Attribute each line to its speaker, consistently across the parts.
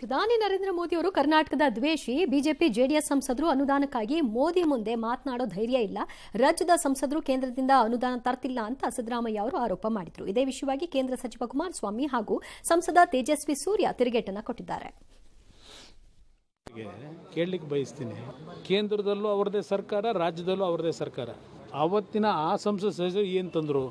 Speaker 1: ಪ್ರಧಾನಿ ನರೇಂದ್ರ ಮೋದಿ ಅವರು ಕರ್ನಾಟಕದ ದ್ವೇಷಿ. ಬಿಜೆಪಿ ಜೆಡಿಎಸ್ ಸಂಸದರು ಅನುದಾನಕ್ಕಾಗಿ ಮೋದಿ ಮುಂದೆ ಮಾತನಾಡೋ ಧೈರ್ಯ ಇಲ್ಲ. ರಾಜ್ಯದ ಸಂಸದರು ಕೇಂದ್ರದಿಂದ ಅನುದಾನ ತರ್ತಿಲ್ಲ ಅಂತ ಸಿದ್ದರಾಮಯ್ಯ ಅವರು ಆರೋಪ ಮಾಡಿದರು. ಇದೇ ವಿಷಯವಾಗಿ ಕೇಂದ್ರ ಸಚಿವ ಕುಮಾರಸ್ವಾಮಿ ಹಾಗೂ ಸಂಸದ ತೇಜಸ್ವಿ ಸೂರ್ಯ ತಿರುಗೇಟನ್ನು ಕೊಟ್ಟಿದ್ದಾರೆ.
Speaker 2: ಕೇಳಲಿಕ್ಕೆ ಬಯಸ್ತೀನಿ, ಕೇಂದ್ರದಲ್ಲೂ ಅವರದೇ ಸರ್ಕಾರ, ರಾಜ್ಯದಲ್ಲೂ ಅವರದೇ ಸರ್ಕಾರ. ಅವತ್ತಿನ ಆ ಸಂಸತ್ ಸದಸ್ಯರು ಏನು ತಂದರು?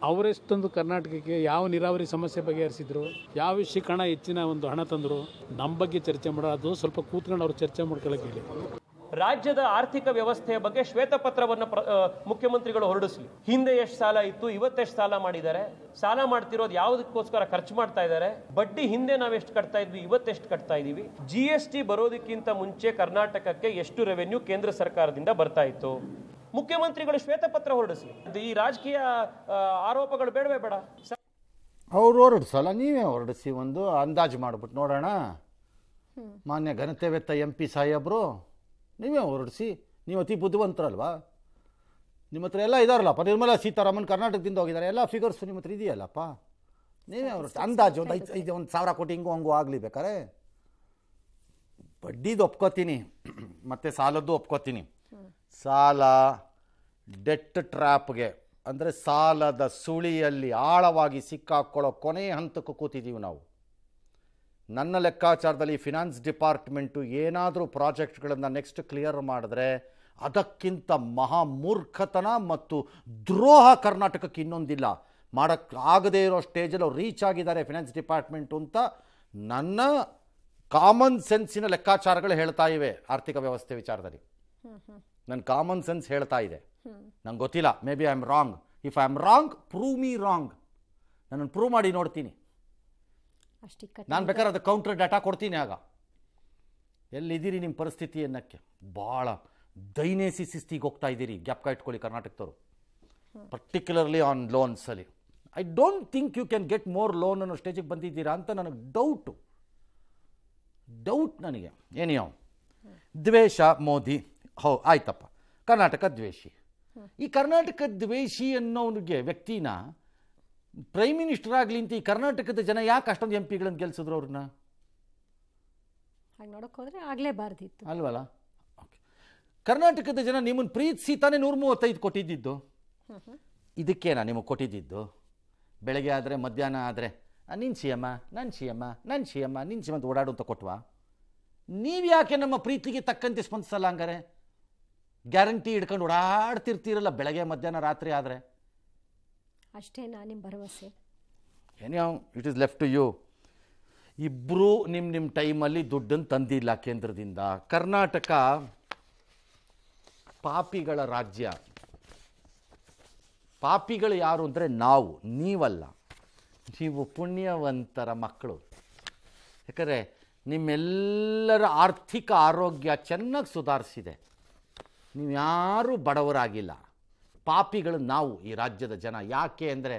Speaker 2: ಅವರೆಷ್ಟು ತಂದು ಕರ್ನಾಟಕಕ್ಕೆ ಯಾವ ನೀರಾವರಿ ಸಮಸ್ಯೆ ಬಗೆಹರಿಸಿದ್ರು? ಯಾವ ವಿಷಯಕ್ಕೆ ಹೆಚ್ಚಿನ ಒಂದು ಹಣ ತಂದರು? ನಮ್ಮ ಬಗ್ಗೆ ಚರ್ಚೆ ಮಾಡೋದು ಸ್ವಲ್ಪ ಕೂತ್ಕೊಂಡು ಅವ್ರು ಚರ್ಚೆ ಮಾಡ್ಕೊಳ್ಳೋಕೆ ಹೇಳಿ.
Speaker 3: ರಾಜ್ಯದ ಆರ್ಥಿಕ ವ್ಯವಸ್ಥೆಯ ಬಗ್ಗೆ ಶ್ವೇತಪತ್ರವನ್ನು ಮುಖ್ಯಮಂತ್ರಿಗಳು ಹೊರಡಿಸಲಿ. ಹಿಂದೆ ಎಷ್ಟು ಸಾಲ ಇತ್ತು, ಇವತ್ತೆಷ್ಟು ಸಾಲ ಮಾಡಿದ್ದಾರೆ, ಸಾಲ ಮಾಡ್ತಿರೋದು ಯಾವುದಕ್ಕೋಸ್ಕರ ಖರ್ಚು ಮಾಡ್ತಾ ಇದ್ದಾರೆ, ಬಡ್ಡಿ ಹಿಂದೆ ನಾವು ಎಷ್ಟು ಕಟ್ತಾ ಇದ್ವಿ, ಇವತ್ತೆಷ್ಟು ಕಟ್ತಾ ಇದೀವಿ, GST ಬರೋದಕ್ಕಿಂತ ಮುಂಚೆ ಕರ್ನಾಟಕಕ್ಕೆ ಎಷ್ಟು ರೆವೆನ್ಯೂ ಕೇಂದ್ರ ಸರ್ಕಾರದಿಂದ ಬರ್ತಾ ಇತ್ತು, ಮುಖ್ಯಮಂತ್ರಿಗಳು ಶ್ವೇತಪತ್ರ ಹೊರಡಿಸಲಿ. ಈ ರಾಜಕೀಯ ಆರೋಪಗಳು ಬೇಡವೇ ಬೇಡ.
Speaker 4: ಅವ್ರು ಹೊರಡಿಸಲ್ಲ, ನೀವೇ ಹೊರಡಿಸಿ, ಒಂದು ಅಂದಾಜು ಮಾಡ್ಬಿಟ್ಟು ನೋಡೋಣ. ಮಾನ್ಯ ಘನತೆವೆತ್ತ MP ಸಾಹೇಬ್ರು ನೀವೇ ಹೊರಡಿಸಿ. ನೀವು ಅತಿ ಬುದ್ಧಿವಂತರಲ್ವಾ? ನಿಮ್ಮ ಹತ್ರ ಎಲ್ಲ ಇದಾರಲ್ಲಪ್ಪ. ನಿರ್ಮಲಾ ಸೀತಾರಾಮನ್ ಕರ್ನಾಟಕದಿಂದ ಹೋಗಿದ್ದಾರೆ, ಎಲ್ಲ ಫಿಗರ್ಸು ನಿಮ್ಮ ಹತ್ರ ಇದೆಯಲ್ಲಪ್ಪ. ನೀವೇ ಹೊರಡಿಸಿ ಅಂದಾಜು. ಒಂದು 1,000 ಕೋಟಿ ಹಿಂಗೂ ಹಂಗೂ ಆಗಲಿ. ಬೇಕಾರೆ ಬಡ್ಡಿದು ಒಪ್ಕೋತೀನಿ, ಮತ್ತು ಸಾಲದ್ದು ಒಪ್ಕೋತೀನಿ. ಸಾಲ ಡೆಟ್ ಟ್ರ್ಯಾಪ್ಗೆ ಅಂದರೆ ಸಾಲದ ಸುಳಿಯಲ್ಲಿ ಆಳವಾಗಿ ಸಿಕ್ಕಾಕೊಳ್ಳೋ ಕೊನೆಯ ಹಂತಕ್ಕೂ ಕೂತಿದ್ದೀವಿ ನಾವು. ನನ್ನ ಲೆಕ್ಕಾಚಾರದಲ್ಲಿ ಫಿನಾನ್ಸ್ ಡಿಪಾರ್ಟ್ಮೆಂಟು ಏನಾದರೂ ಪ್ರಾಜೆಕ್ಟ್ಗಳನ್ನು ನೆಕ್ಸ್ಟ್ ಕ್ಲಿಯರ್ ಮಾಡಿದ್ರೆ ಅದಕ್ಕಿಂತ ಮಹಾಮೂರ್ಖತನ ಮತ್ತು ದ್ರೋಹ ಕರ್ನಾಟಕಕ್ಕೆ ಇನ್ನೊಂದಿಲ್ಲ. ಮಾಡೋಕ್ಕಾಗದೇ ಇರೋ ಸ್ಟೇಜಲ್ಲಿ ಅವ್ರು ರೀಚ್ ಆಗಿದ್ದಾರೆ ಫಿನಾನ್ಸ್ ಡಿಪಾರ್ಟ್ಮೆಂಟು ಅಂತ ನನ್ನ ಕಾಮನ್ ಸೆನ್ಸಿನ ಲೆಕ್ಕಾಚಾರಗಳು ಹೇಳ್ತಾ ಇವೆ. ಆರ್ಥಿಕ ವ್ಯವಸ್ಥೆ ವಿಚಾರದಲ್ಲಿ ನನ್ನ ಕಾಮನ್ ಸೆನ್ಸ್ ಹೇಳ್ತಾ ಇದೆ. ನಂಗೆ ಗೊತ್ತಿಲ್ಲ, may be I am wrong. If I am wrong, prove me wrong. ನನ್ನನ್ನು ಪ್ರೂವ್ ಮಾಡಿ ನೋಡ್ತೀನಿ. ನಾನು ಬೇಕಾದ್ರೆ ಅದು ಕೌಂಟರ್ ಡಾಟಾ ಕೊಡ್ತೀನಿ. ಆಗ ಎಲ್ಲಿದ್ದೀರಿ ನಿಮ್ಮ ಪರಿಸ್ಥಿತಿ ಅನ್ನೋಕ್ಕೆ ಭಾಳ ದೈನೇಸಿಸ್ತಿಗೆ ಹೋಗ್ತಾ ಇದ್ದೀರಿ. ಜ್ಞಾಪಕ ಇಟ್ಕೊಳ್ಳಿ ಕರ್ನಾಟಕದವರು, ಪರ್ಟಿಕ್ಯುಲರ್ಲಿ ಆನ್ ಲೋನ್ಸಲ್ಲಿ. I don't think you can get more loan ಅನ್ನೋ ಸ್ಟೇಜಿಗೆ ಬಂದಿದ್ದೀರಾ ಅಂತ ನನಗೆ ಡೌಟ್ ನನಗೆ. ಏನಿಯೋ ದ್ವೇಷ ಮೋದಿ, ಆಯ್ತಪ್ಪ, ಕರ್ನಾಟಕ ದ್ವೇಷಿ. ಈ ಕರ್ನಾಟಕ ದ್ವೇಷಿ ಅನ್ನೋನಿಗೆ ವ್ಯಕ್ತಿನ ಪ್ರೈಮ್ ಮಿನಿಸ್ಟರ್ ಆಗಲಿ ಅಂತ ಈ ಕರ್ನಾಟಕದ ಜನ ಯಾಕೆ ಅಷ್ಟೊಂದು MP ಗಳನ್ನು ಗೆಲ್ಸಿದ್ರು? ಅವ್ರನ್ನ
Speaker 1: ನೋಡೋಕೆ ಹೋದ್ರೆ ಆಗಲೇಬಾರ್ದಿತ್ತು
Speaker 4: ಅಲ್ವಲ್ಲ? ಓಕೆ, ಕರ್ನಾಟಕದ ಜನ ನಿಮ್ಮನ್ನು ಪ್ರೀತಿಸಿ ತಾನೇ 135 ಕೊಟ್ಟಿದ್ದು. ಇದಕ್ಕೇನಾ ನಿಮಗೆ ಕೊಟ್ಟಿದ್ದು? ಬೆಳಗ್ಗೆ ಆದರೆ ಮಧ್ಯಾಹ್ನ ಆದರೆ ನಿನ್ನ CM ನನ್ನ CM ಅಂತ ಓಡಾಡು ಅಂತ ಕೊಟ್ವಾ? ನೀವು ಯಾಕೆ ನಮ್ಮ ಪ್ರೀತಿಗೆ ತಕ್ಕಂತೆ ಸ್ಪಂದಿಸಲ್ಲ? ಹಂಗಾರೆ ಗ್ಯಾರಂಟಿ ಹಿಡ್ಕೊಂಡು ಓಡಾಡ್ತಿರ್ತೀರಲ್ಲ ಬೆಳಗ್ಗೆ ಮಧ್ಯಾಹ್ನ ರಾತ್ರಿ. ಆದರೆ
Speaker 1: ಅಷ್ಟೇನಾ ನಿಮ್ಮ ಭರವಸೆ?
Speaker 4: ಏನೋ it is left to you. ಇಬ್ಬರು ನಿಮ್ಮ ಟೈಮಲ್ಲಿ ದುಡ್ಡನ್ನು ತಂದಿಲ್ಲ ಕೇಂದ್ರದಿಂದ. ಕರ್ನಾಟಕ ಪಾಪಿಗಳ ರಾಜ್ಯ. ಪಾಪಿಗಳು ಯಾರು ಅಂದರೆ ನಾವು, ನೀವಲ್ಲ. ನೀವು ಪುಣ್ಯವಂತರ ಮಕ್ಕಳು. ಯಾಕಂದರೆ ನಿಮ್ಮೆಲ್ಲರ ಆರ್ಥಿಕ ಆರೋಗ್ಯ ಚೆನ್ನಾಗಿ ಸುಧಾರಿಸಿದೆ. ನೀವು ಯಾರೂ ಬಡವರಾಗಿಲ್ಲ. ಪಾಪಿಗಳು ನಾವು, ಈ ರಾಜ್ಯದ ಜನ. ಯಾಕೆ ಅಂದರೆ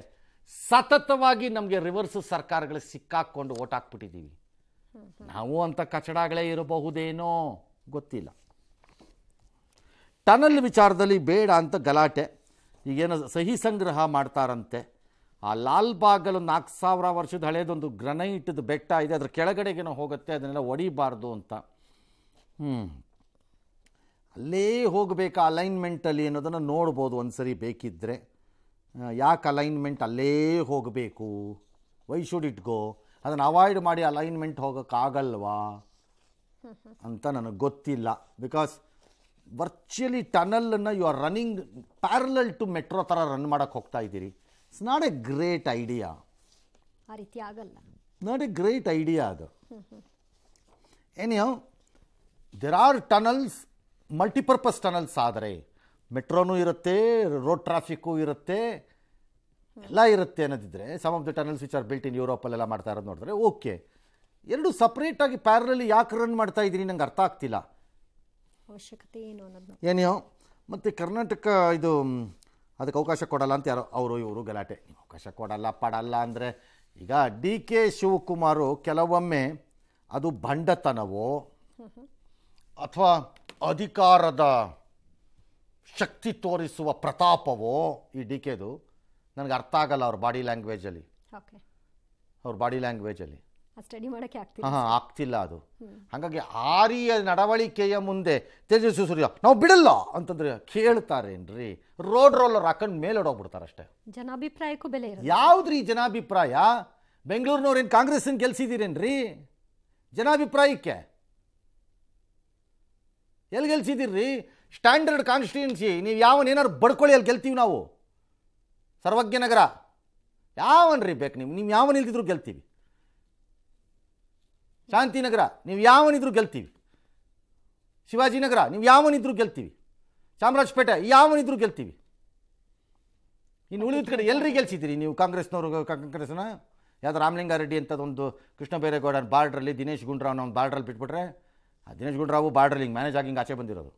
Speaker 4: ಸತತವಾಗಿ ನಮಗೆ ರಿವರ್ಸ್ ಸರ್ಕಾರಗಳು ಸಿಕ್ಕಾಕ್ಕೊಂಡು ಓಟ್ ಹಾಕ್ಬಿಟ್ಟಿದ್ದೀವಿ. ನಾವು ಅಂಥ ಕಚಡಗಳೇ ಇರಬಹುದೇನೋ ಗೊತ್ತಿಲ್ಲ. ಟನಲ್ ವಿಚಾರದಲ್ಲಿ ಬೇಡ ಅಂತ ಗಲಾಟೆ. ಈಗೇನೋ ಸಹಿ ಸಂಗ್ರಹ ಮಾಡ್ತಾರಂತೆ. ಆ ಲಾಲ್ಬಾಗಲ್ಲಿ 4,000 ವರ್ಷದ ಹಳೇದೊಂದು ಗ್ರನೈಟ್ದು ಬೆಟ್ಟ ಇದೆ, ಅದ್ರ ಕೆಳಗಡೆಗೇನೋ ಹೋಗುತ್ತೆ, ಅದನ್ನೆಲ್ಲ ಹೊಡಿಬಾರ್ದು ಅಂತ. ಅಲ್ಲೇ ಹೋಗಬೇಕಾ ಅಲೈನ್ಮೆಂಟಲ್ಲಿ ಅನ್ನೋದನ್ನು ನೋಡ್ಬೋದು ಒಂದು ಸರಿ ಬೇಕಿದ್ದರೆ. ಯಾಕೆ ಅಲೈನ್ಮೆಂಟ್ ಅಲ್ಲೇ ಹೋಗಬೇಕು? Why should it go? ಅದನ್ನು ಅವಾಯ್ಡ್ ಮಾಡಿ ಅಲೈನ್ಮೆಂಟ್ ಹೋಗೋಕ್ಕಾಗಲ್ವಾ ಅಂತ ನನಗೆ ಗೊತ್ತಿಲ್ಲ. ಬಿಕಾಸ್ ವರ್ಚುಲಿ ಟನಲನ್ನು you are running parallel to metro ಥರ ರನ್ ಮಾಡೋಕ್ಕೆ ಹೋಗ್ತಾ ಇದ್ದೀರಿ. It's not a great idea.
Speaker 1: ಆ ರೀತಿ ಆಗಲ್ಲ.
Speaker 4: ನಾಟ್ ಎ ಗ್ರೇಟ್ ಐಡಿಯಾ ಅದು. Anyway there are tunnels, multipurpose tunnels. ಆದರೆ ಮೆಟ್ರೋನೂ ಇರುತ್ತೆ, ರೋಡ್ ಟ್ರಾಫಿಕ್ಕು ಇರುತ್ತೆ, ಎಲ್ಲ ಇರುತ್ತೆ ಅನ್ನೋದಿದ್ರೆ some of the tunnels which are built in ಯುರೋಪಲ್ಲೆಲ್ಲ ಮಾಡ್ತಾ ಇರೋದು ನೋಡಿದ್ರೆ ಓಕೆ. ಎರಡು ಸಪ್ರೇಟಾಗಿ ಪ್ಯಾರಲಲ್ಲಿ ಯಾಕೆ ರನ್ ಮಾಡ್ತಾ ಇದ್ದೀನಿ ನಂಗೆ ಅರ್ಥ ಆಗ್ತಿಲ್ಲ.
Speaker 1: ಅವಶ್ಯಕತೆ ಏನು ಅನ್ನೋದು
Speaker 4: ಏನಿಯೋ. ಮತ್ತು ಕರ್ನಾಟಕ ಇದು ಅದಕ್ಕೆ ಅವಕಾಶ ಕೊಡಲ್ಲ ಅಂತ ಯಾರೋ ಅವರು ಇವರು ಗಲಾಟೆ. ಅವಕಾಶ ಕೊಡಲ್ಲ ಅಂದರೆ ಈಗ DK ಶಿವಕುಮಾರು ಕೆಲವೊಮ್ಮೆ ಅದು ಭಂಡತನವೋ ಅಥವಾ ಅಧಿಕಾರದ ಶಕ್ತಿ ತೋರಿಸುವ ಪ್ರತಾಪವೋ ಈ DKದು ನನಗೆ ಅರ್ಥ ಆಗಲ್ಲ. ಅವ್ರ ಬಾಡಿ ಲ್ಯಾಂಗ್ವೇಜಲ್ಲಿ
Speaker 1: ಸ್ಟಡಿ ಮಾಡಕ್ಕೆ ಆಗ್ತಿಲ್ಲ.
Speaker 4: ಆಗ್ತಿಲ್ಲ ಅದು. ಹಾಗಾಗಿ ಆರಿಯ ನಡವಳಿಕೆಯ ಮುಂದೆ ತೇಜಸ್ವಿ ಸೂರ್ಯ ನಾವು ಬಿಡಲ್ಲ ಅಂತಂದ್ರೆ ಕೇಳ್ತಾರೇನ್ರಿ? ರೋಡ್ ರೋಲರ್ ಹಾಕೊಂಡು ಮೇಲೋಡೋಗ್ಬಿಡ್ತಾರೆ ಅಷ್ಟೇ.
Speaker 1: ಜನಾಭಿಪ್ರಾಯಕ್ಕೂ ಬೆಲೆ ಇರುತ್ತೆ.
Speaker 4: ಯಾವ್ದ್ರಿ ಜನಾಭಿಪ್ರಾಯ? ಬೆಂಗಳೂರಿನವ್ರೇನು ಕಾಂಗ್ರೆಸ್ನ ಗೆಲ್ಸಿದ್ದೀರೇನ್ರಿ? ಜನಾಭಿಪ್ರಾಯಕ್ಕೆ ಎಲ್ಲಿ ಗೆಲ್ಸಿದ್ದೀರ್ರಿ? ಸ್ಟ್ಯಾಂಡರ್ಡ್ ಕಾನ್ಸ್ಟಿಟ್ಯೂನ್ಸಿ ನೀವು ಯಾವನೇನಾದ್ರು ಬಡ್ಕೊಳ್ಳಿ, ಅಲ್ಲಿ ಗೆಲ್ತೀವಿ ನಾವು. ಸರ್ವಜ್ಞ ನಗರ ಯಾವನ್ರಿ ಬೇಕು ನೀವು ಯಾವನಿಲ್ದಿದ್ರು ಗೆಲ್ತೀವಿ. ಶಾಂತಿನಗರ ನೀವು ಯಾವನಿದ್ರು ಗೆಲ್ತೀವಿ. ಶಿವಾಜಿನಗರ ನೀವು ಯಾವನಿದ್ರು ಗೆಲ್ತೀವಿ. ಚಾಮರಾಜಪೇಟೆ ಯಾವನಿದ್ರು ಗೆಲ್ತೀವಿ. ಇನ್ನು ಉಳಿದ ಕಡೆ ಎಲ್ಲರಿಗೆ ಗೆಲ್ಸಿದ್ದೀರಿ ನೀವು ಕಾಂಗ್ರೆಸ್ನವ್ರು? ಕಾಂಗ್ರೆಸ್ನ ಯಾವ್ದು ರಾಮಲಿಂಗಾರೆಡ್ಡಿ ಅಂತದೊಂದು ಕೃಷ್ಣ ಬೈರೇಗೌಡ ಬಾರ್ಡ್ರಲ್ಲಿ ದಿನೇಶ್ ಗುಂಡ್ರಾವ್ನ ಒಂದು ಬಾರ್ಡ್ರಲ್ಲಿ ಬಿಟ್ಬಿಟ್ರೆ, ಆ ದಿನೇಶ್ ಗುಂಡ್ರಾವು ಬಾರ್ಡ್ರಲ್ಲಿ ಹಿಂಗೆ ಮ್ಯಾನೇಜ್ ಆಗಿ ಹಿಂಗೆ ಆಚೆ ಬಂದಿರೋದು.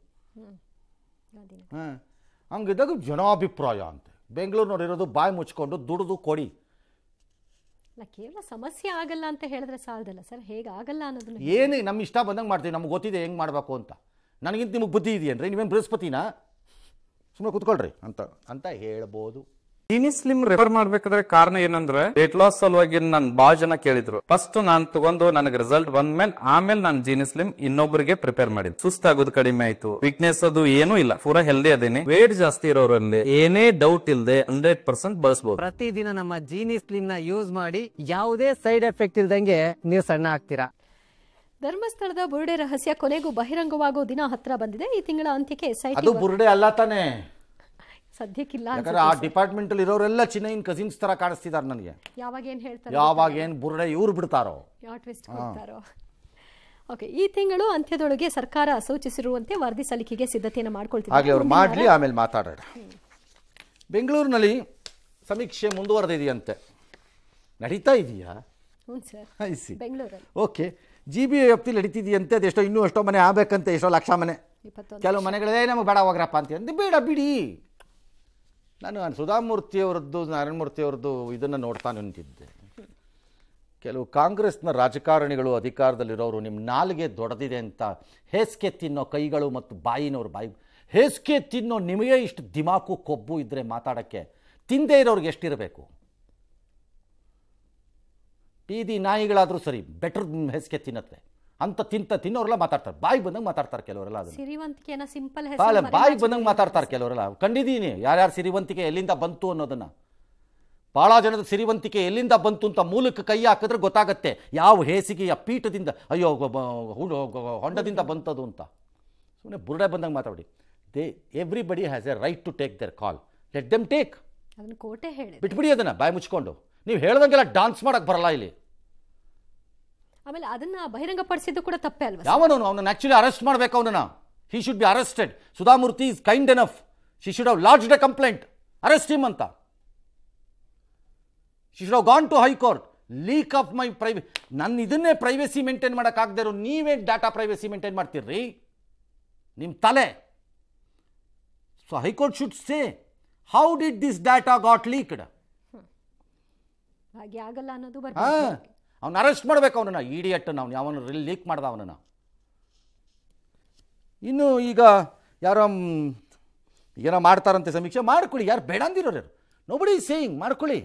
Speaker 4: ಹಂಗಿದ್ದಾಗ ಜನಾಭಿಪ್ರಾಯ ಅಂತೆ. ಬೆಂಗಳೂರಿನವ್ರು ಇರೋದು ಬಾಯಿ ಮುಚ್ಕೊಂಡು ದುಡಿದು ಕೊಡಿ.
Speaker 1: ಕೇವಲ ಸಮಸ್ಯೆ ಆಗಲ್ಲ ಅಂತ ಹೇಳಿದ್ರೆ ಸಾಲದಲ್ಲ ಸರ್, ಹೇಗೆ ಆಗಲ್ಲ ಅನ್ನೋದನ್ನ
Speaker 4: ಏನೇ ನಮ್ಮ ಇಷ್ಟ ಬಂದಂಗೆ ಮಾಡ್ತೀವಿ. ನಮ್ಗೆ ಗೊತ್ತಿದೆ ಹೆಂಗೆ ಮಾಡಬೇಕು ಅಂತ. ನನಗಿಂತ ನಿಮಗೆ ಬುದ್ಧಿ ಇದೆಯೇನ್ರಿ? ನೀವೇನು ಬೃಹಸ್ಪತಿನಾ? ಸುಮ್ಮನೆ ಕೂತ್ಕೊಳ್ರಿ ಅಂತ ಹೇಳ್ಬೋದು.
Speaker 5: ಜೀನಿ ಸ್ಲಿಮ್ ರೆಫರ್ ಮಾಡ್ಬೇಕಾದ್ರೆ ಕಾರಣ ಏನಂದ್ರೆ ವೇಟ್ ಲಾಸ್ ಸಲುವಾಗಿ ನನ್ ಬಾಳ ಜನ ಕೇಳಿದ್ರು. ಫಸ್ಟ್ ನಾನ್ ತಗೊಂಡು ನನಗೆ ರಿಸಲ್ಟ್ ಬಂದ್ಮೇಲೆ ಆಮೇಲೆ ನಾನು ಜೀನಿ ಸ್ಲಿಮ್ ಇನ್ನೊಬ್ಬರಿಗೆ ಪ್ರಿಪೇರ್ ಮಾಡಿದ್. ಸುಸ್ತಾಗೋದು ಕಡಿಮೆ ಆಯ್ತು, ವೀಕ್ನೆಸ್ ಅದು ಏನೂ ಇಲ್ಲ, ಪೂರಾ ಹೆಲ್ದಿ ಅದೇನೆ. ವೇಟ್ ಜಾಸ್ತಿ ಇರೋರಲ್ಲಿ ಏನೇ ಡೌಟ್ ಇಲ್ಲದೆ 100% ಬಳಸಬಹುದು.
Speaker 6: ಪ್ರತಿದಿನ ನಮ್ಮ ಜೀನಿ ಸ್ಲಿಮ್ ನ ಯೂಸ್ ಮಾಡಿ ಯಾವುದೇ ಸೈಡ್ ಎಫೆಕ್ಟ್ ಇಲ್ದಂಗೆ ನೀವು ಸಣ್ಣ ಆಗ್ತೀರಾ.
Speaker 1: ಧರ್ಮಸ್ಥಳದ ಬುರುಡೆ ರಹಸ್ಯ ಕೊನೆಗೂ ಬಹಿರಂಗವಾಗೋ ದಿನ ಹತ್ರ ಬಂದಿದೆ. ಈ ತಿಂಗಳ ಅಂತ್ಯಕ್ಕೆ
Speaker 4: ಅದು ಬುರುಡೆ ಅಲ್ಲ ತಾನೆ,
Speaker 1: ಸದ್ಯಕ್ಕಿಲ್ಲ.
Speaker 4: ಯಾಕಂದ್ರೆ ಆ ಡಿಪಾರ್ಟ್ಮೆಂಟ್ ಅಲ್ಲಿ ಇರೋರೆಲ್ಲ ಚಿನ್ನೈನ್ ಕಸಿನ್ಸ್ ತರ ಕಾಣಿಸ್ತಿದ್ದಾರೆ ನನಗೆ. ಯಾವಾಗ ಏನ್ ಬುರುಡೆ ಇವ್ರು ಬಿಡ್ತಾರೋ,
Speaker 1: ಯಾವ ಟ್ವಿಸ್ಟ್ ಕೊಡ್ತಾರೋ. ಓಕೆ, ಈ ತಿಂಗಳು ಅಂತ್ಯದೊಳಗೆ ಸರ್ಕಾರ ಸೂಚಿಸಿರುವಂತೆ ವರದಿ ಸಲ್ಲಿಕೆಗೆ ಸಿದ್ಧತೆಯನ್ನು ಮಾಡ್ಕೊಳ್ತಿದ್ದಾರೆ.
Speaker 4: ಹಾಗೆ ಅವ್ರು ಮಾಡ್ಲಿ, ಆಮೇಲೆ ಮಾತಾಡೋಣ. ಬೆಂಗಳೂರಿನಲ್ಲಿ ಸಮೀಕ್ಷೆ ಮುಂದುವರೆದಿದೆಯಂತೆ, ನಡೀತಾ ಇದೆಯಾ?
Speaker 1: ಬೆಂಗಳೂರಲ್ಲಿ
Speaker 4: ಓಕೆ, GB ವ್ಯಾಪ್ತಿಲಿ ನಡೀತಿದೆಯಂತೆ. ಅದೆಷ್ಟೋ ಇನ್ನೂ ಎಷ್ಟೋ ಮನೆ ಆಗಬೇಕಂತೆ, ಎಷ್ಟೋ ಲಕ್ಷ ಮನೆ. ಕೆಲವು ಮನೆಗಳೇ ನಮಗೆ ಬೇಡ ಹೋಗ್ರಪ್ಪ ಅಂತ ಬೇಡ ಬಿಡಿ. ನಾನು ಸುಧಾಮೂರ್ತಿಯವರದ್ದು ನಾರಾಯಣಮೂರ್ತಿಯವ್ರದ್ದು ಇದನ್ನು ನೋಡ್ತಾ ನಿಂತಿದ್ದೆ. ಕೆಲವು ಕಾಂಗ್ರೆಸ್ನ ರಾಜಕಾರಣಿಗಳು ಅಧಿಕಾರದಲ್ಲಿರೋರು ನಿಮ್ಮ ನಾಲಿಗೆ ದೊಡ್ಡದಿದೆ ಅಂತ ಹೇಸಿಗೆ ತಿನ್ನೋ ಕೈಗಳು ಮತ್ತು ಬಾಯಿನವ್ರ ಬಾಯಿ ಹೇಸಿಗೆ ತಿನ್ನೋ ನಿಮಗೆ ಇಷ್ಟು ದಿಮಾಕು ಕೊಬ್ಬು ಇದ್ದರೆ ಮಾತಾಡೋಕ್ಕೆ, ತಿಂದೇ ಇರೋರಿಗೆ ಎಷ್ಟಿರಬೇಕು? ಬೀದಿ ನಾಯಿಗಳಾದರೂ ಸರಿ, ಬೆಟರ್ ಹೇಸಿಗೆ ತಿನ್ನತ್ವೆ ಅಂತ ತಿನ್ನೋರೆಲ್ಲ ಮಾತಾಡ್ತಾರೆ. ಬಾಯಿ ಬಂದಂಗೆ ಮಾತಾಡ್ತಾರೆ ಕೆಲವರೆಲ್ಲ. ಅದನ್ನು ಬಾಯಿ ಬಂದಂಗೆ ಮಾತಾಡ್ತಾರೆ ಕೆಲವರೆಲ್ಲ. ಕಂಡಿದ್ದೀನಿ ಯಾರ್ಯಾರು ಸಿರಿವಂತಿಕೆ ಎಲ್ಲಿಂದ ಬಂತು ಅನ್ನೋದನ್ನು. ಭಾಳ ಜನದ ಸಿರಿವಂತಿಕೆ ಎಲ್ಲಿಂದ ಬಂತು ಅಂತ ಮೂಲಕ್ಕೆ ಕೈ ಹಾಕಿದ್ರೆ ಗೊತ್ತಾಗತ್ತೆ ಯಾವ ಹೇಸಿಗೆಯ ಪೀಠದಿಂದ, ಅಯ್ಯೋ ಹೊಂಡದಿಂದ ಬಂತದು ಅಂತ. ಸುಮ್ಮನೆ ಬುರುಡೆ ಬಂದಂಗೆ ಮಾತಾಡಿ. Everybody has a right to take their call, let them take. ಬಿಟ್ಬಿಡಿ ಅದನ್ನು ಬಾಯಿ ಮುಚ್ಕೊಂಡು. ನೀವು ಹೇಳ್ದಂಗೆಲ್ಲ ಡಾನ್ಸ್ ಮಾಡಕ್ಕೆ ಬರಲ್ಲ ಇಲ್ಲಿ.
Speaker 1: ಆಮೇಲೆ ಅದನ್ನ ಬಹಿರಂಗಪಡಿಸಿದ್ದು ಕೂಡ ತಪ್ಪೇ ಅಲ್ವಾ?
Speaker 4: ಯಾವನವನು ಅವನನ್ನು ಆಕ್ಚುಲಿ ಅರೆಸ್ಟ್ ಮಾಡಬೇಕು. ಅವನನ್ನ he should be arrested. Sudha Murthy is kind enough, she should have lodged a complaint, arrest him ಅಂತ. She should have gone to high court. Leak of my privacy, ನನ್ನ ಇದನ್ನೇ ಪ್ರೈವೇಸಿ ಮೇಂಟೈನ್ ಮಾಡೋಕ್ಕಾಗದೇ ಇರೋ ನೀವೇ ಡಾಟಾ ಪ್ರೈವೇಸಿ ಮೇಂಟೈನ್ ಮಾಡ್ತೀರ್ರಿ ನಿಮ್ಮ ತಲೆ. So high court should say how did this data got leaked.
Speaker 1: ಹಾಗೆ ಆಗಲ್ಲ ಅನ್ನೋದು
Speaker 4: ಅವ್ನು ಅರೆಸ್ಟ್ ಮಾಡಬೇಕು ಅವನನ್ನು, ಇಡಿಯಟ್ಟನ್ನು. ಅವ್ನು ಯಾವನು ಲೀಕ್ ಮಾಡ್ದ ಅವನನ್ನು. ಇನ್ನು ಈಗ ಯಾರೋ ಏನೋ ಮಾಡ್ತಾರಂತೆ ಸಮೀಕ್ಷೆ, ಮಾಡ್ಕೊಳ್ಳಿ. ಯಾರು ಬೇಡ ಅಂದಿರೋರು ಯಾರು? ನೋಬಡಿ ಸೇಯಿಂಗ್ ಮಾಡ್ಕೊಳ್ಳಿ.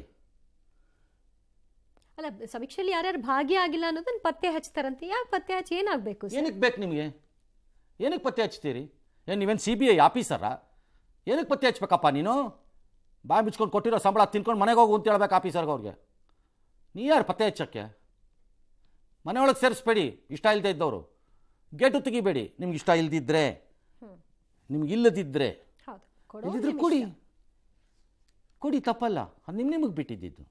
Speaker 1: ಅಲ್ಲ, ಸಮೀಕ್ಷೆಯಲ್ಲಿ ಯಾರ್ಯಾರು ಭಾಗಿಯಾಗಿಲ್ಲ ಅನ್ನೋದನ್ನ ಪತ್ತೆ ಹಚ್ತಾರಂತೆ. ಯಾಕೆ ಪತ್ತೆ ಹಚ್ಚಿ ಏನಾಗಬೇಕು?
Speaker 4: ಏನಕ್ಕೆ ಬೇಕು ನಿಮಗೆ? ಏನಕ್ಕೆ ಪತ್ತೆ ಹಚ್ತೀರಿ? ಏನು ನೀವೇನು CBI ಆಫೀಸರಾ? ಏನಕ್ಕೆ ಪತ್ತೆ ಹಚ್ಬೇಕಪ್ಪ ನೀನು? ಬಾಯಿ ಮುಚ್ಕೊಂಡು ಕೊಟ್ಟಿರೋ ಸಂಬಳ ತಿನ್ಕೊಂಡು ಮನೆಗೆ ಹೋಗು ಅಂತ ಹೇಳ್ಬೇಕು ಆಫೀಸರ್ಗೆ. ಅವ್ರಿಗೆ ನೀ ಯಾರು ಪತ್ತೆ ಹಚ್ಚಕ್ಕೆ? ಮನೆಯೊಳಗೆ ಸೇರಿಸ್ಬೇಡಿ ಇಷ್ಟ ಇಲ್ಲದೆ ಇದ್ದವರು. ಗೇಟು ತೆಗಿಬೇಡಿ ನಿಮ್ಗೆ ಇಷ್ಟ ಇಲ್ದಿದ್ರೆ. ನಿಮ್ಗೆ ಇಲ್ಲದಿದ್ದರೆ ಇಲ್ಲಿದ್ರೆ ಕೊಡಿ, ತಪ್ಪಲ್ಲ. ಅದು ನಿಮಗೆ ಬಿಟ್ಟಿದ್ದು.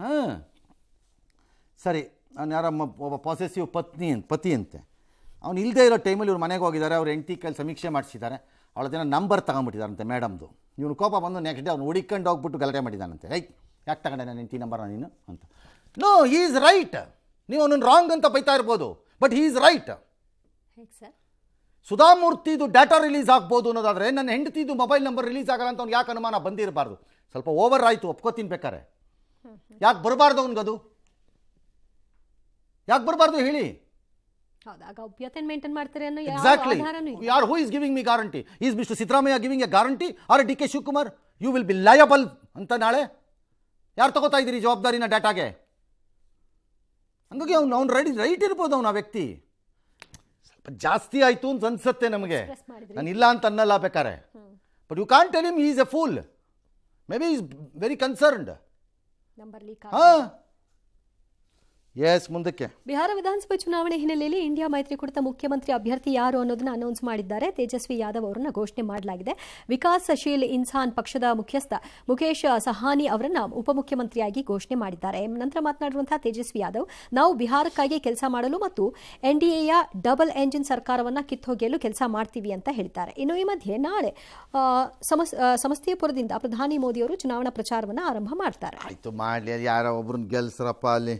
Speaker 4: ಹಾಂ ಸರಿ. ನಾನು ಯಾರ ಒಬ್ಬ ಪಾಸೆಸಿವ್ ಪತಿ ಅಂತೆ. ಅವ್ನು ಇಲ್ಲದೆ ಇರೋ ಟೈಮಲ್ಲಿ ಇವ್ರು ಮನೆಗೆ ಹೋಗಿದ್ದಾರೆ. ಅವ್ರು ಹೆಂಡತಿ ಕೈಲಿ ಸಮೀಕ್ಷೆ ಮಾಡಿಸಿದ್ದಾರೆ. ಅವಳ ಜನ ನಂಬರ್ ತಗೊಂಡ್ಬಿಟ್ಟಿದ್ದಾರಂತೆ ಮೇಡಮ್ದು. ಇವನು ಕೋಪ ಬಂದು ನೆಕ್ಸ್ಟ್ ಡೇ ಅವ್ನು ಹುಡಿಕೊಂಡು ಹೋಗ್ಬಿಟ್ಟು ಗಲಾಟೆ ಮಾಡಿದ್ದಾನಂತೆ. ಯಾಕೆ ತಗೊಂಡೆ ನಾನು ಹೆಂಡತಿ ನಂಬರ್ ನೀನು ಅಂತ. No, he is right. ನೀವು ಅವನನ್ನು ರಾಂಗ್ ಅಂತ ಬೈತಾ ಇರ್ಬೋದು, ಬಟ್ ಹೀ ಈಸ್ ರೈಟ್. ಸುಧಾಮೂರ್ತಿದು ಡಾಟಾ ರಿಲೀಸ್ ಆಗ್ಬೋದು ಅನ್ನೋದಾದರೆ ನನ್ನ ಹೆಂಡತಿದು ಮೊಬೈಲ್ ನಂಬರ್ ರಿಲೀಸ್ ಆಗಲ್ಲ ಅಂತ ಅವ್ನು ಯಾಕೆ ಅನುಮಾನ ಬಂದಿರಬಾರ್ದು? ಸ್ವಲ್ಪ ಓವರ್ ಆಯಿತು, ಒಪ್ಕೋತೀನಿ ಬೇಕಾರೆ. ಯಾಕೆ ಬರಬಾರ್ದು ಅವ್ನಿಗದು? ಯಾಕೆ ಬರಬಾರ್ದು ಹೇಳಿ?
Speaker 1: Exactly.
Speaker 4: Who is giving me guarantee? Is Mr. Siddaramaiah giving a guarantee or a DK Shivakumar? You will be liable ಅಂತ ನಾಳೆ ಯಾರು ತಗೋತಾ ಇದ್ದೀರಿ ಜವಾಬ್ದಾರಿನ ಡಾಟಾಗೆ? ಹಂಗಾಗಿ ಅವ್ನು ರೈಟ್ ಇರ್ಬೋದು ಅವನು ಆ ವ್ಯಕ್ತಿ. ಸ್ವಲ್ಪ ಜಾಸ್ತಿ ಆಯಿತು ಅಂತ ಅನ್ಸುತ್ತೆ ನಮಗೆ, ನಾನು ಇಲ್ಲ ಅಂತ ಅನ್ನಲ್ಲ ಬೇಕಾರೆ. But you can't tell him he is a fool. Maybe is very concerned. ಹಾಂ, ಎಸ್, ಮುಂದಕ್ಕೆ.
Speaker 1: ಬಿಹಾರ ವಿಧಾನಸಭೆ ಚುನಾವಣೆ ಹಿನ್ನೆಲೆಯಲ್ಲಿ ಇಂಡಿಯಾ ಮೈತ್ರಿಕೂಟದ ಮುಖ್ಯಮಂತ್ರಿ ಅಭ್ಯರ್ಥಿ ಯಾರು ಅನ್ನೋದನ್ನ ಅನೌನ್ಸ್ ಮಾಡಿದ್ದಾರೆ. ತೇಜಸ್ವಿ ಯಾದವ್ ಅವರನ್ನ ಘೋಷಣೆ ಮಾಡಲಾಗಿದೆ. ವಿಕಾಸಶೀಲ್ ಇನ್ಸಾನ್ ಪಕ್ಷದ ಮುಖ್ಯಸ್ಥ ಮುಖೇಶ್ ಸಹಾನಿ ಅವರನ್ನ ಉಪಮುಖ್ಯಮಂತ್ರಿಯಾಗಿ ಘೋಷಣೆ ಮಾಡಿದ್ದಾರೆ. ನಂತರ ಮಾತನಾಡಿರುವಂತಹ ತೇಜಸ್ವಿ ಯಾದವ್, ನಾವು ಬಿಹಾರಕ್ಕಾಗಿ ಕೆಲಸ ಮಾಡಲು ಮತ್ತು ಎನ್ಡಿಎಯ ಡಬಲ್ ಎಂಜಿನ್ ಸರ್ಕಾರವನ್ನ ಕಿತ್ತೊಗೆಯಲು ಕೆಲಸ ಮಾಡ್ತೀವಿ ಅಂತ ಹೇಳಿದ್ದಾರೆ. ಇನ್ನು ಈ ಮಧ್ಯೆ ನಾಳೆ ಸಮಸ್ತಿಪುರದಿಂದ ಪ್ರಧಾನಿ ಮೋದಿ ಅವರು ಚುನಾವಣಾ ಪ್ರಚಾರವನ್ನು ಆರಂಭ ಮಾಡ್ತಾರೆ.
Speaker 4: ಆಯ್ತು, ಮಾಡಲಿ, ಯಾರೋ ಒಬ್ರನ್ನ ಗೆಲ್ಸ್ರಪ್ಪ ಅಲ್ಲಿ.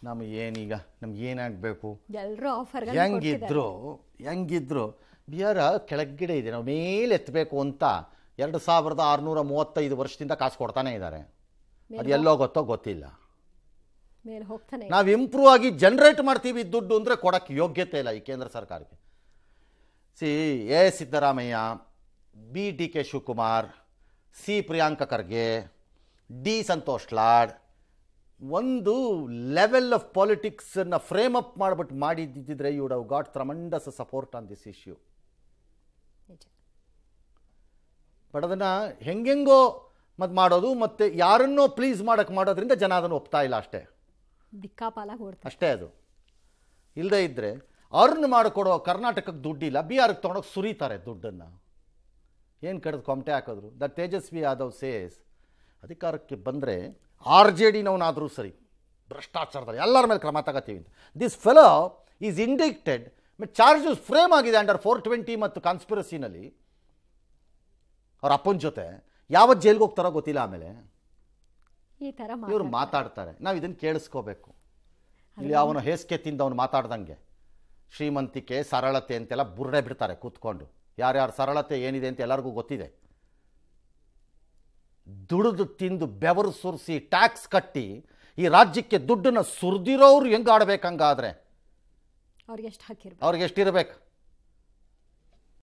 Speaker 4: ನಮಗೇನೀಗ, ನಮ್ಗೇನಾಗಬೇಕು?
Speaker 1: ಎಲ್ಲರೂ ಆಫರ್
Speaker 4: ಹೆಂಗಿದ್ರು ಬಿಹಾರ ಕೆಳಗಡೆ ಇದೆ, ನಾವು ಮೇಲೆ ಎತ್ತಬೇಕು ಅಂತ 2635 ವರ್ಷದಿಂದ ಕಾಸು ಕೊಡ್ತಾನೆ ಇದ್ದಾರೆ. ಅದು ಎಲ್ಲೋ ಗೊತ್ತೋ ಗೊತ್ತಿಲ್ಲ. ನಾವು ಇಂಪ್ರೂವ್ ಆಗಿ ಜನರೇಟ್ ಮಾಡ್ತೀವಿ ದುಡ್ಡು ಅಂದರೆ ಕೊಡೋಕ್ಕೆ ಯೋಗ್ಯತೆ ಇಲ್ಲ ಈ ಕೇಂದ್ರ ಸರ್ಕಾರಕ್ಕೆ. A Siddaramaiah, B D K Shivakumar, C Priyanka Kharge, D Santosh Lad ಒಂದು ಲೆವೆಲ್ ಆಫ್ ಪಾಲಿಟಿಕ್ಸನ್ನು ಫ್ರೇಮ್ ಅಪ್ ಮಾಡಿದ್ದಿದ್ರೆ you would have got tremendous support on this issue. But ಅದನ್ನು ಹೆಂಗೆಂಗೋ ಮತ್ತು ಮಾಡೋದು, ಮತ್ತು ಯಾರನ್ನೋ ಪ್ಲೀಸ್ ಮಾಡೋದ್ರಿಂದ ಜನ ಅದನ್ನು ಒಪ್ತಾ ಇಲ್ಲ ಅಷ್ಟೇ. ಅಷ್ಟೇ ಅದು. ಇಲ್ಲದೇ ಇದ್ದರೆ ಅರ್ನ್ ಮಾಡಿಕೊಡೋ ಕರ್ನಾಟಕಕ್ಕೆ ದುಡ್ಡಿಲ್ಲ, ಬಿಹಾರಕ್ಕೆ ತೊಗೊಂಡೋಗಿ ಸುರಿತಾರೆ ದುಡ್ಡನ್ನು. ಏನು ಕಡ್ದು ಕೊಮಟೆ ಹಾಕಿದ್ರು. ದಟ್ ತೇಜಸ್ವಿ ಯಾದವ್ ಸೇಸ್ ಅಧಿಕಾರಕ್ಕೆ ಬಂದರೆ RJDನವನಾದರೂ ಸರಿ, ಭ್ರಷ್ಟಾಚಾರದಲ್ಲಿ ಎಲ್ಲರ ಮೇಲೆ ಕ್ರಮ ತಗೋತೀವಿ ಅಂತ. This fellow is indicted, charges frame ಆಗಿದೆ ಅಂಡರ್ 420 ಮತ್ತು ಕಾನ್ಸ್ಪಿರಸಿನಲ್ಲಿ. ಅವ್ರ ಅಪ್ಪನ ಜೊತೆ ಯಾವತ್ತು ಜೈಲ್ಗೆ ಹೋಗ್ತಾರೋ ಗೊತ್ತಿಲ್ಲ. ಆಮೇಲೆ ಇವರು ಮಾತಾಡ್ತಾರೆ, ನಾವು ಇದನ್ನು ಕೇಳಿಸ್ಕೋಬೇಕು. ಇಲ್ಲಿ ಅವನು ಹೇಸಿಗೆ ತಿಂದವನು ಮಾತಾಡ್ದಂಗೆ ಶ್ರೀಮಂತಿಕೆ, ಸರಳತೆ ಅಂತೆಲ್ಲ ಬುರ್ಡೆ ಬಿಡ್ತಾರೆ ಕೂತ್ಕೊಂಡು. ಯಾರ್ಯಾರ ಸರಳತೆ ಏನಿದೆ ಅಂತ ಎಲ್ಲರಿಗೂ ಗೊತ್ತಿದೆ. ದುಡಿದು ತಿಂದು ಬೆವರು ಸುರಿಸಿ ಟ್ಯಾಕ್ಸ್ ಕಟ್ಟಿ ಈ ರಾಜ್ಯಕ್ಕೆ ದುಡ್ಡನ್ನು ಸುರಿದಿರೋರು ಹೆಂಗೆ ಆಡ್ಬೇಕು? ಹಂಗಾದ್ರೆ ಅವ್ರಿಗೆ ಎಷ್ಟಿರ್ಬೇಕು?